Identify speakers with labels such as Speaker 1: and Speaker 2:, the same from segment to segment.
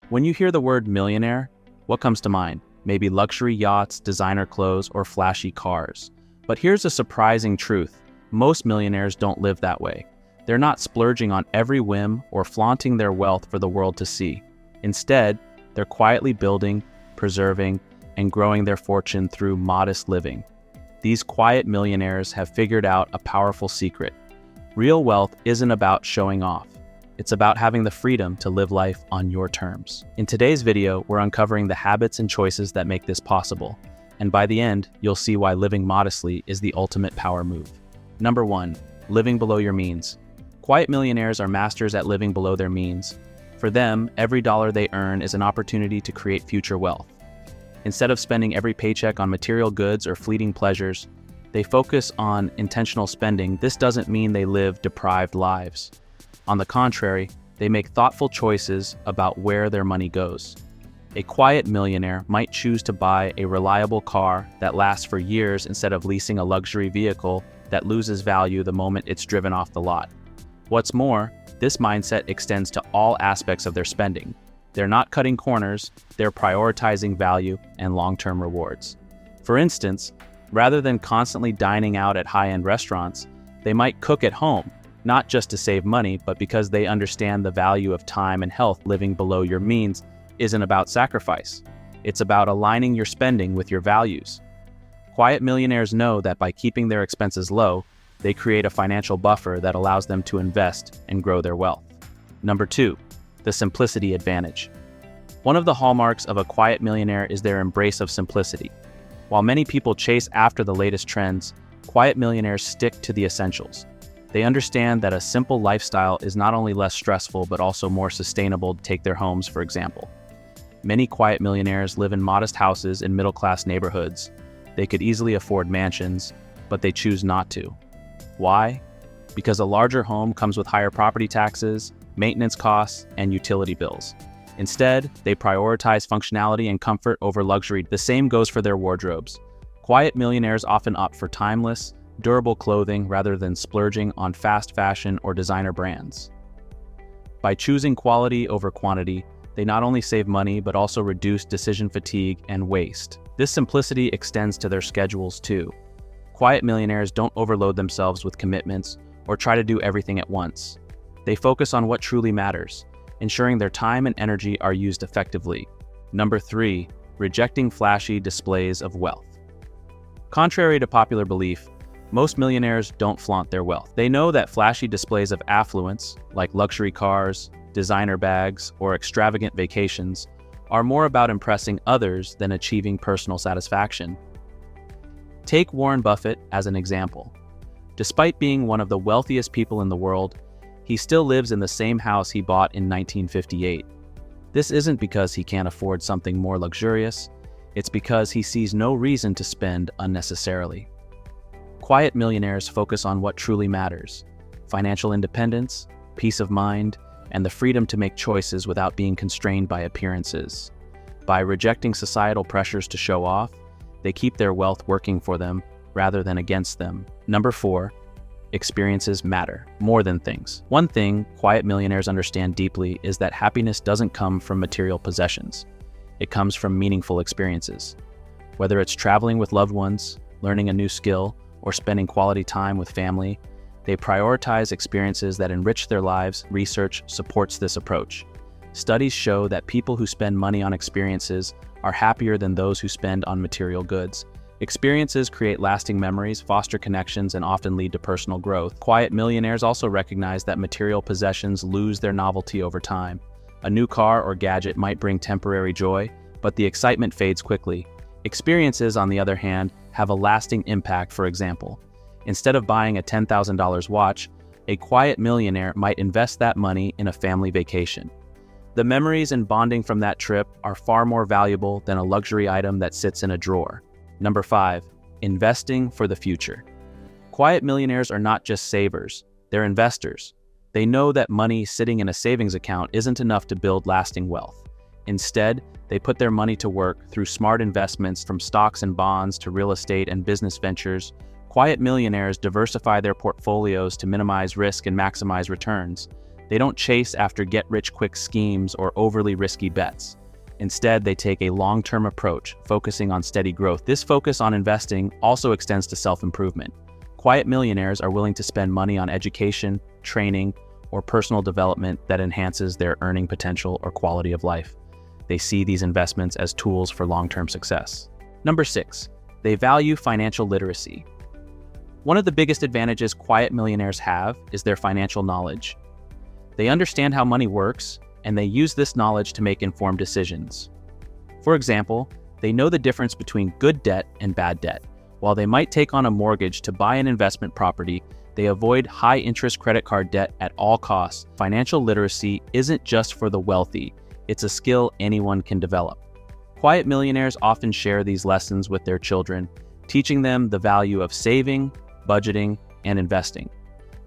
Speaker 1: When you hear the word millionaire, what comes to mind? Maybe luxury yachts, designer clothes, or flashy cars. But here's a surprising truth. Most millionaires don't live that way. They're not splurging on every whim or flaunting their wealth for the world to see. Instead, they're quietly building, preserving, and growing their fortune through modest living. These quiet millionaires have figured out a powerful secret. Real wealth isn't about showing off. It's about having the freedom to live life on your terms. In today's video, we're uncovering the habits and choices that make this possible. And by the end, you'll see why living modestly is the ultimate power move. Number 1, living below your means. Quiet millionaires are masters at living below their means. For them, every dollar they earn is an opportunity to create future wealth. Instead of spending every paycheck on material goods or fleeting pleasures, they focus on intentional spending. This doesn't mean they live deprived lives. On the contrary, they make thoughtful choices about where their money goes. A quiet millionaire might choose to buy a reliable car that lasts for years instead of leasing a luxury vehicle that loses value the moment it's driven off the lot. What's more, this mindset extends to all aspects of their spending. They're not cutting corners, they're prioritizing value and long-term rewards. For instance, rather than constantly dining out at high-end restaurants, they might cook at home, not just to save money, but because they understand the value of time and health. Living below your means isn't about sacrifice. It's about aligning your spending with your values. Quiet millionaires know that by keeping their expenses low, they create a financial buffer that allows them to invest and grow their wealth. Number 2, the simplicity advantage. One of the hallmarks of a quiet millionaire is their embrace of simplicity. While many people chase after the latest trends, quiet millionaires stick to the essentials. They understand that a simple lifestyle is not only less stressful, but also more sustainable. Take their homes, for example. Many quiet millionaires live in modest houses in middle-class neighborhoods. They could easily afford mansions, but they choose not to. Why? Because a larger home comes with higher property taxes, maintenance costs, and utility bills. Instead, they prioritize functionality and comfort over luxury. The same goes for their wardrobes. Quiet millionaires often opt for timeless, durable clothing rather than splurging on fast fashion or designer brands. By choosing quality over quantity, they not only save money but also reduce decision fatigue and waste. This simplicity extends to their schedules too. Quiet millionaires don't overload themselves with commitments or try to do everything at once. They focus on what truly matters, ensuring their time and energy are used effectively. Number 3, rejecting flashy displays of wealth. Contrary to popular belief, most millionaires don't flaunt their wealth. They know that flashy displays of affluence, like luxury cars, designer bags, or extravagant vacations, are more about impressing others than achieving personal satisfaction. Take Warren Buffett as an example. Despite being one of the wealthiest people in the world, he still lives in the same house he bought in 1958. This isn't because he can't afford something more luxurious, it's because he sees no reason to spend unnecessarily. Quiet millionaires focus on what truly matters: financial independence, peace of mind, and the freedom to make choices without being constrained by appearances. By rejecting societal pressures to show off, they keep their wealth working for them rather than against them. Number 4, experiences matter more than things. One thing quiet millionaires understand deeply is that happiness doesn't come from material possessions. It comes from meaningful experiences. Whether it's traveling with loved ones, learning a new skill, or spending quality time with family, they prioritize experiences that enrich their lives. Research supports this approach. Studies show that people who spend money on experiences are happier than those who spend on material goods. Experiences create lasting memories, foster connections, and often lead to personal growth. Quiet millionaires also recognize that material possessions lose their novelty over time. A new car or gadget might bring temporary joy, but the excitement fades quickly. Experiences, on the other hand, have a lasting impact. For example, instead of buying a $10,000 watch, a quiet millionaire might invest that money in a family vacation. The memories and bonding from that trip are far more valuable than a luxury item that sits in a drawer. Number 5, investing for the future. Quiet millionaires are not just savers, they're investors. They know that money sitting in a savings account isn't enough to build lasting wealth. Instead, they put their money to work through smart investments, from stocks and bonds to real estate and business ventures. Quiet millionaires diversify their portfolios to minimize risk and maximize returns. They don't chase after get-rich-quick schemes or overly risky bets. Instead, they take a long-term approach, focusing on steady growth. This focus on investing also extends to self-improvement. Quiet millionaires are willing to spend money on education, training, or personal development that enhances their earning potential or quality of life. They see these investments as tools for long-term success. Number 6, they value financial literacy. One of the biggest advantages quiet millionaires have is their financial knowledge. They understand how money works, and they use this knowledge to make informed decisions. For example, they know the difference between good debt and bad debt. While they might take on a mortgage to buy an investment property, they avoid high-interest credit card debt at all costs. Financial literacy isn't just for the wealthy, it's a skill anyone can develop. Quiet millionaires often share these lessons with their children, teaching them the value of saving, budgeting, and investing.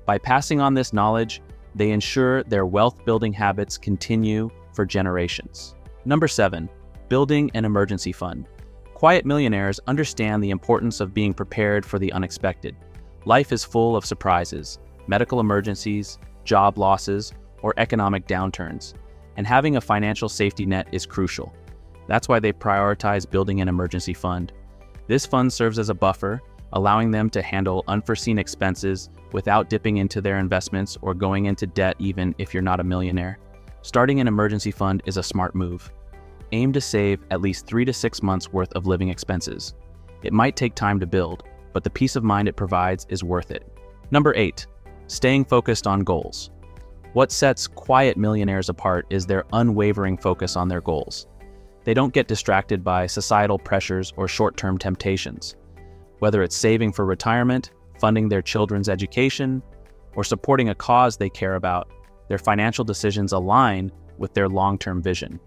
Speaker 1: By passing on this knowledge, they ensure their wealth-building habits continue for generations. Number 7, building an emergency fund. Quiet millionaires understand the importance of being prepared for the unexpected. Life is full of surprises, medical emergencies, job losses, or economic downturns, and having a financial safety net is crucial. That's why they prioritize building an emergency fund. This fund serves as a buffer, allowing them to handle unforeseen expenses without dipping into their investments or going into debt even if you're not a millionaire. Starting an emergency fund is a smart move. Aim to save at least 3 to 6 months worth of living expenses. It might take time to build, but the peace of mind it provides is worth it. Number 8, staying focused on goals. What sets quiet millionaires apart is their unwavering focus on their goals. They don't get distracted by societal pressures or short-term temptations. Whether it's saving for retirement, funding their children's education, or supporting a cause they care about, their financial decisions align with their long-term vision.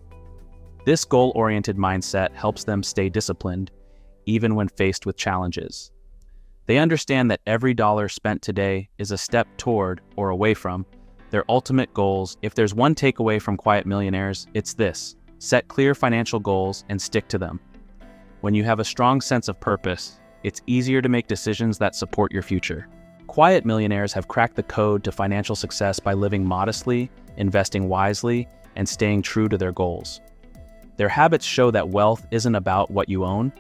Speaker 1: This goal-oriented mindset helps them stay disciplined, even when faced with challenges. They understand that every dollar spent today is a step toward or away from their ultimate goals. If there's one takeaway from quiet millionaires, it's this: set clear financial goals and stick to them. When you have a strong sense of purpose, it's easier to make decisions that support your future. Quiet millionaires have cracked the code to financial success by living modestly, investing wisely, and staying true to their goals. Their habits show that wealth isn't about what you own,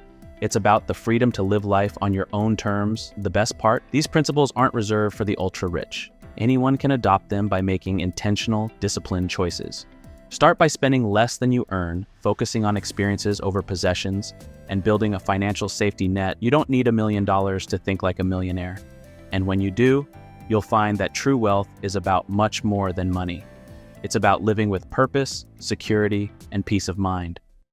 Speaker 1: it's about the freedom to live life on your own terms. The best part, these principles aren't reserved for the ultra-rich. Anyone can adopt them by making intentional, disciplined choices. Start by spending less than you earn, focusing on experiences over possessions, and building a financial safety net. You don't need $1 million to think like a millionaire. And when you do, you'll find that true wealth is about much more than money. It's about living with purpose, security, and peace of mind.